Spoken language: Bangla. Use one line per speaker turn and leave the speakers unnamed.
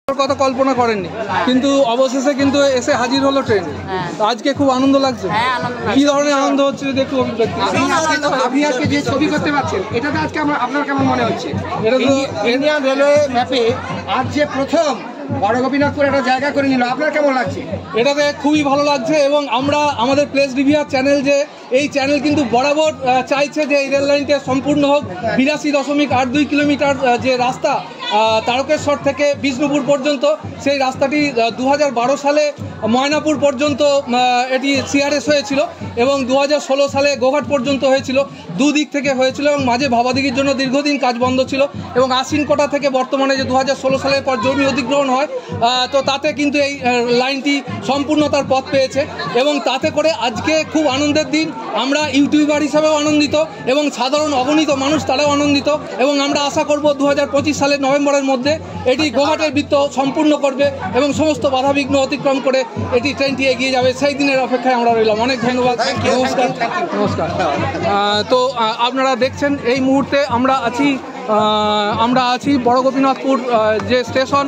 কথা কল্পনা করেননি, কিন্তু অবশেষে কিন্তু এসে হাজির হলো ট্রেন। আজকে খুব আনন্দ লাগছে। কি ধরনের আনন্দ হচ্ছে যদি একটু অভিব্যক্তি।
আপনি আজকে যে ছবি করতে পারছেন, এটাতে আজকে আপনার কেমন মনে হচ্ছে? এটা তো ইন্ডিয়ান রেলওয়ে ম্যাপে আজ যে প্রথম বড় গোপীনাথপুর একটা জায়গা করে নিল, আপনার কেমন লাগছে?
এটাতে খুবই ভালো লাগছে এবং আমরা আমাদের প্লেস রিভিউয়ার চ্যানেল, যে এই চ্যানেল কিন্তু বরাবর চাইছে যে এই রেল লাইনটা সম্পূর্ণ হোক। 82.82 কিলোমিটার যে রাস্তা তারকেশ্বর থেকে বিষ্ণুপুর পর্যন্ত, সেই রাস্তাটি 2012 সালে ময়নাপুর পর্যন্ত এটি সিআরএস হয়েছিল এবং 2016 সালে গোঘাট পর্যন্ত হয়েছিল। দুদিক থেকে হয়েছিল এবং মাঝে ভাবাদিঘির জন্য দীর্ঘদিন কাজ বন্ধ ছিল এবং আশ্বিনকোটা থেকে বর্তমানে যে 2016 সালের পর জমি অধিগ্রহণ হয়, তো তাতে কিন্তু এই লাইনটি সম্পূর্ণ তার পথ পেয়েছে এবং তাতে করে আজকে খুব আনন্দের দিন। আমরা ইউটিউবার হিসাবেও আনন্দিত এবং সাধারণ অগণিত মানুষ তারাও আনন্দিত এবং আমরা আশা করব 2025 সালের নভেম্বরের মধ্যে এটি গোঘাটের বৃত্ত সম্পূর্ণ করবে এবং সমস্ত বাধাবিঘ্ন অতিক্রম করে এটি ট্রেনটি এগিয়ে যাবে। সেই দিনের অপেক্ষায় আমরা রইলাম। অনেক ধন্যবাদ। নমস্কার। নমস্কার। তো আপনারা দেখছেন এই মুহূর্তে আমরা আছি বড় গোপীনাথপুর যে স্টেশন।